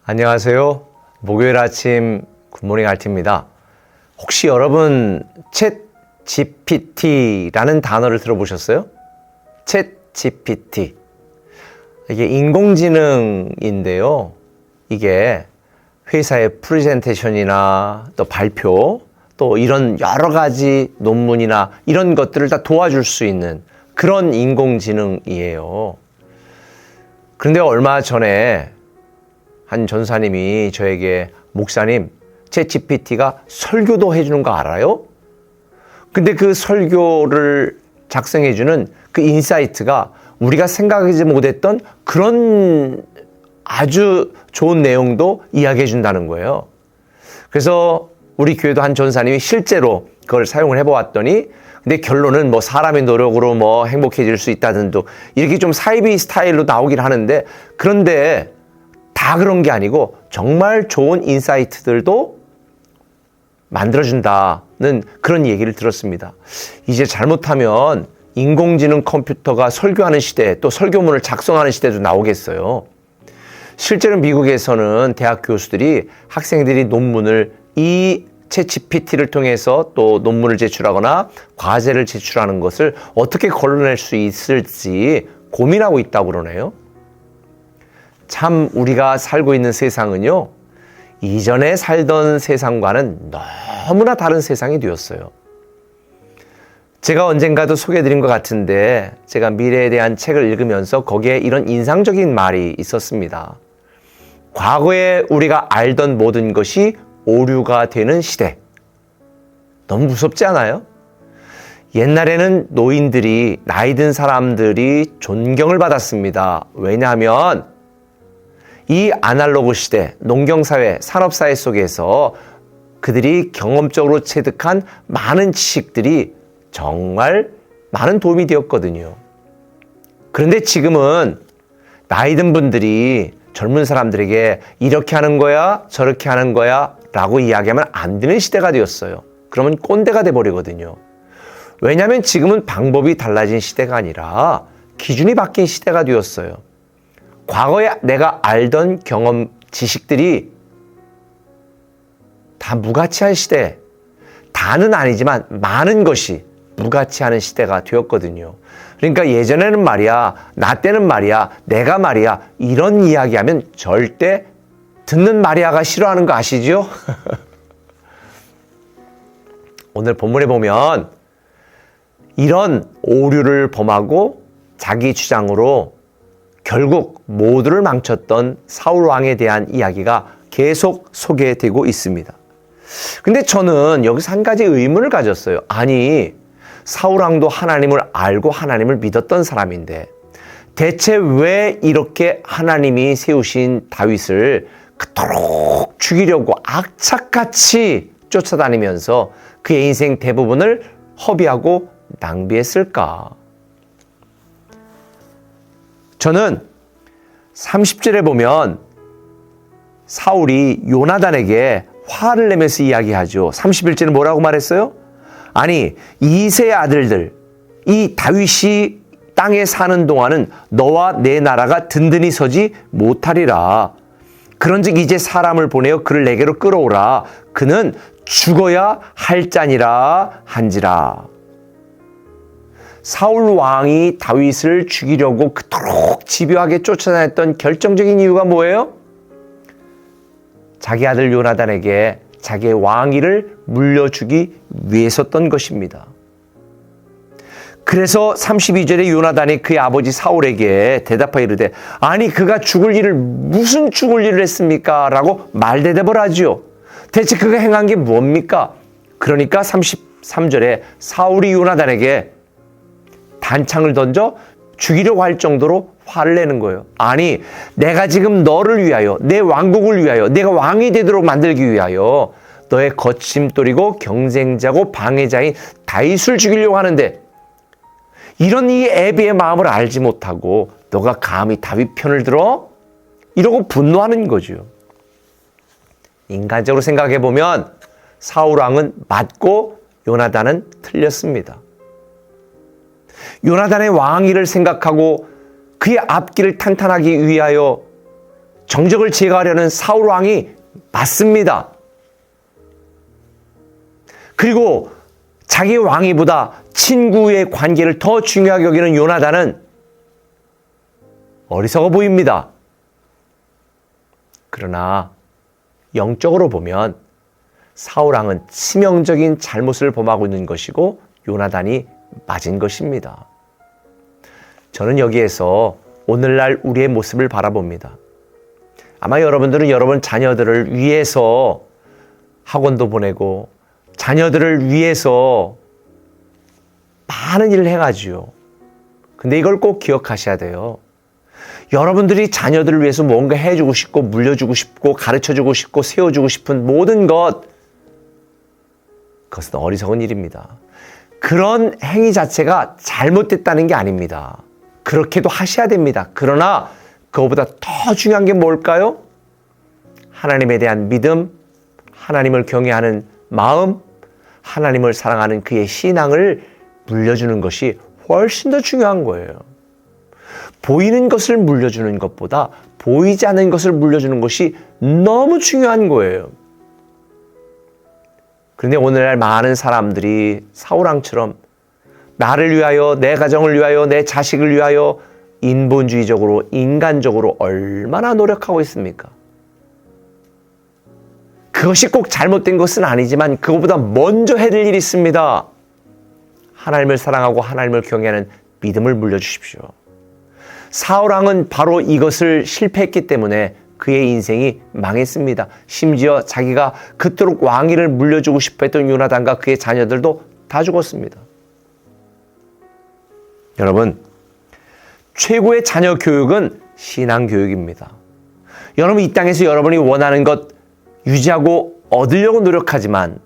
안녕하세요. 목요일 아침 굿모닝 알티입니다. 혹시 여러분 챗 GPT라는 단어를 들어보셨어요? 챗 GPT. 이게 인공지능인데요. 이게 회사의 프레젠테이션이나 또 발표, 또 이런 여러 가지 논문이나 이런 것들을 다 도와줄 수 있는 그런 인공지능이에요. 그런데 얼마 전에 한 전사님이 저에게 목사님, 챗 GPT가 설교도 해주는 거 알아요? 근데 그 설교를 작성해주는 그 인사이트가 우리가 생각하지 못했던 그런 아주 좋은 내용도 이야기해 준다는 거예요. 그래서 우리 교회도 한 전사님이 실제로 그걸 사용을 해보았더니 근데 결론은 뭐 사람의 노력으로 뭐 행복해질 수 있다든 또 이렇게 좀 사이비 스타일로 나오긴 하는데 그런데 다 그런 게 아니고 정말 좋은 인사이트들도 만들어준다는 그런 얘기를 들었습니다. 이제 잘못하면 인공지능 컴퓨터가 설교하는 시대 또 설교문을 작성하는 시대도 나오겠어요. 실제로 미국에서는 대학 교수들이 학생들이 논문을 이 챗 GPT를 통해서 또 논문을 제출하거나 과제를 제출하는 것을 어떻게 걸러낼 수 있을지 고민하고 있다고 그러네요. 참 우리가 살고 있는 세상은요, 이전에 살던 세상과는 너무나 다른 세상이 되었어요. 제가 언젠가도 소개해드린 것 같은데 제가 미래에 대한 책을 읽으면서 거기에 이런 인상적인 말이 있었습니다. 과거에 우리가 알던 모든 것이 오류가 되는 시대. 너무 무섭지 않아요? 옛날에는 노인들이, 나이 든 사람들이 존경을 받았습니다. 왜냐하면 이 아날로그 시대, 농경사회, 산업사회 속에서 그들이 경험적으로 체득한 많은 지식들이 정말 많은 도움이 되었거든요. 그런데 지금은 나이 든 분들이 젊은 사람들에게 이렇게 하는 거야, 저렇게 하는 거야 라고 이야기하면 안 되는 시대가 되었어요. 그러면 꼰대가 돼버리거든요. 왜냐하면 지금은 방법이 달라진 시대가 아니라 기준이 바뀐 시대가 되었어요. 과거에 내가 알던 경험, 지식들이 다 무가치한 시대, 다는 아니지만 많은 것이 무가치하는 시대가 되었거든요. 그러니까 예전에는 말이야, 나 때는 말이야, 내가 말이야 이런 이야기하면 절대 듣는 마리아가 싫어하는 거 아시죠? 오늘 본문에 보면 이런 오류를 범하고 자기 주장으로 결국 모두를 망쳤던 사울 왕에 대한 이야기가 계속 소개되고 있습니다. 근데 저는 여기서 한 가지 의문을 가졌어요. 아니, 사울 왕도 하나님을 알고 하나님을 믿었던 사람인데 대체 왜 이렇게 하나님이 세우신 다윗을 그토록 죽이려고 악착같이 쫓아다니면서 그의 인생 대부분을 허비하고 낭비했을까? 저는 30절에 보면 사울이 요나단에게 화를 내면서 이야기하죠. 31절에 뭐라고 말했어요? 아니, 이새의 아들들, 이 다윗이 땅에 사는 동안은 너와 내 나라가 든든히 서지 못하리라. 그런즉 이제 사람을 보내어 그를 내게로 끌어오라. 그는 죽어야 할 자니라 한지라. 사울 왕이 다윗을 죽이려고 그토록 집요하게 쫓아다녔던 결정적인 이유가 뭐예요? 자기 아들 요나단에게 자기의 왕위를 물려주기 위해서였던 것입니다. 그래서 32절에 요나단이 그의 아버지 사울에게 대답하여 이르되 아니 그가 죽을 일을 무슨 죽을 일을 했습니까? 라고 말대답을 하지요. 대체 그가 행한 게 뭡니까? 그러니까 33절에 사울이 요나단에게 단창을 던져 죽이려고 할 정도로 화를 내는 거예요. 아니, 내가 지금 너를 위하여, 내 왕국을 위하여, 내가 왕이 되도록 만들기 위하여 너의 거침돌이고 경쟁자고 방해자인 다윗을 죽이려고 하는데 이런 이 애비의 마음을 알지 못하고 너가 감히 다윗 편을 들어? 이러고 분노하는 거죠. 인간적으로 생각해 보면 사울 왕은 맞고 요나단은 틀렸습니다. 요나단의 왕위를 생각하고 그의 앞길을 탄탄하기 위하여 정적을 제거하려는 사울 왕이 맞습니다. 그리고 자기 왕위보다 친구의 관계를 더 중요하게 여기는 요나단은 어리석어 보입니다. 그러나 영적으로 보면 사울 왕은 치명적인 잘못을 범하고 있는 것이고 요나단이 맞은 것입니다. 저는 여기에서 오늘날 우리의 모습을 바라봅니다. 아마 여러분들은 여러분 자녀들을 위해서 학원도 보내고 자녀들을 위해서 많은 일을 해가지요. 근데 이걸 꼭 기억하셔야 돼요. 여러분들이 자녀들을 위해서 뭔가 해주고 싶고 물려주고 싶고 가르쳐주고 싶고 세워주고 싶은 모든 것, 그것은 어리석은 일입니다. 그런 행위 자체가 잘못됐다는 게 아닙니다. 그렇게도 하셔야 됩니다. 그러나 그것보다 더 중요한 게 뭘까요? 하나님에 대한 믿음, 하나님을 경외하는 마음, 하나님을 사랑하는 그의 신앙을 물려주는 것이 훨씬 더 중요한 거예요. 보이는 것을 물려주는 것보다 보이지 않는 것을 물려주는 것이 너무 중요한 거예요. 그런데 오늘날 많은 사람들이 사울왕처럼 나를 위하여, 내 가정을 위하여, 내 자식을 위하여 인본주의적으로, 인간적으로 얼마나 노력하고 있습니까? 그것이 꼭 잘못된 것은 아니지만 그것보다 먼저 해야 될 일이 있습니다. 하나님을 사랑하고 하나님을 경외하는 믿음을 물려주십시오. 사울왕은 바로 이것을 실패했기 때문에 그의 인생이 망했습니다. 심지어 자기가 그토록 왕위를 물려주고 싶어 했던 요나단과 그의 자녀들도 다 죽었습니다. 여러분, 최고의 자녀 교육은 신앙 교육입니다. 여러분, 이 땅에서 여러분이 원하는 것 유지하고 얻으려고 노력하지만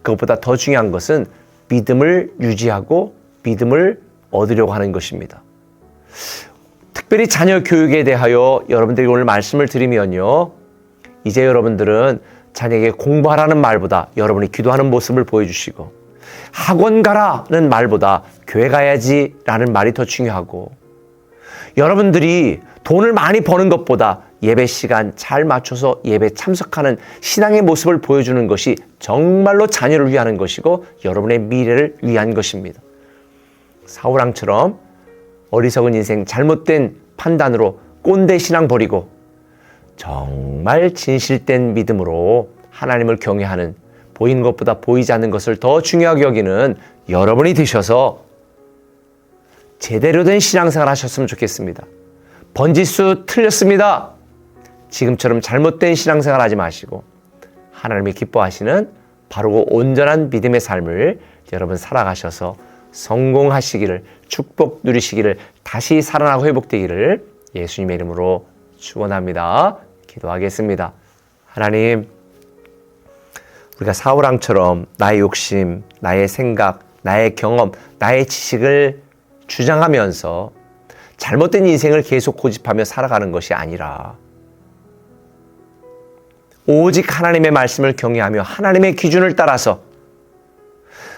그것보다 더 중요한 것은 믿음을 유지하고 믿음을 얻으려고 하는 것입니다. 특별히 자녀 교육에 대하여 여러분들이 오늘 말씀을 드리면요, 이제 여러분들은 자녀에게 공부하라는 말보다 여러분이 기도하는 모습을 보여주시고, 학원 가라는 말보다 교회 가야지 라는 말이 더 중요하고, 여러분들이 돈을 많이 버는 것보다 예배 시간 잘 맞춰서 예배 참석하는 신앙의 모습을 보여주는 것이 정말로 자녀를 위하는 것이고 여러분의 미래를 위한 것입니다. 사울왕처럼 어리석은 인생, 잘못된 판단으로 꼰대 신앙 버리고 정말 진실된 믿음으로 하나님을 경외하는, 보이는 것보다 보이지 않는 것을 더 중요하게 여기는 여러분이 되셔서 제대로 된 신앙생활 하셨으면 좋겠습니다. 번지수 틀렸습니다. 지금처럼 잘못된 신앙생활 하지 마시고 하나님이 기뻐하시는 바르고 온전한 믿음의 삶을 여러분 살아가셔서 성공하시기를, 축복 누리시기를, 다시 살아나고 회복되기를 예수님의 이름으로 축원합니다. 기도하겠습니다. 하나님, 우리가 사울왕처럼 나의 욕심, 나의 생각, 나의 경험, 나의 지식을 주장하면서 잘못된 인생을 계속 고집하며 살아가는 것이 아니라 오직 하나님의 말씀을 경외하며 하나님의 기준을 따라서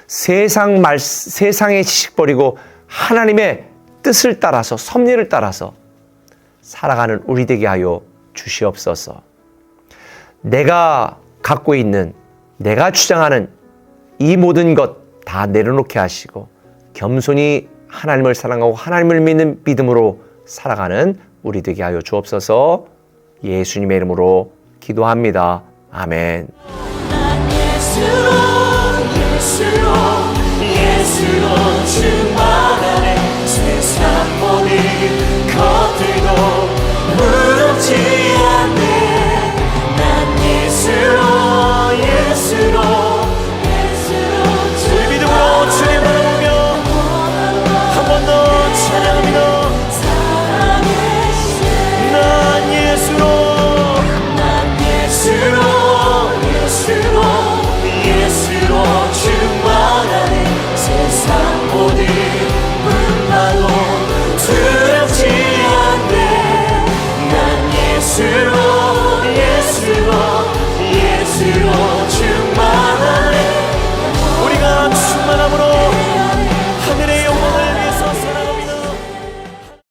세상의 지식 버리고 하나님의 뜻을 따라서, 섭리를 따라서 살아가는 우리 되게 하여 주시옵소서. 내가 갖고 있는, 내가 주장하는 이 모든 것 다 내려놓게 하시고 겸손히 하나님을 사랑하고 하나님을 믿는 믿음으로 살아가는 우리 되게 하여 주옵소서. 예수님의 이름으로 기도합니다. 아멘. 예수로 충만하네 세상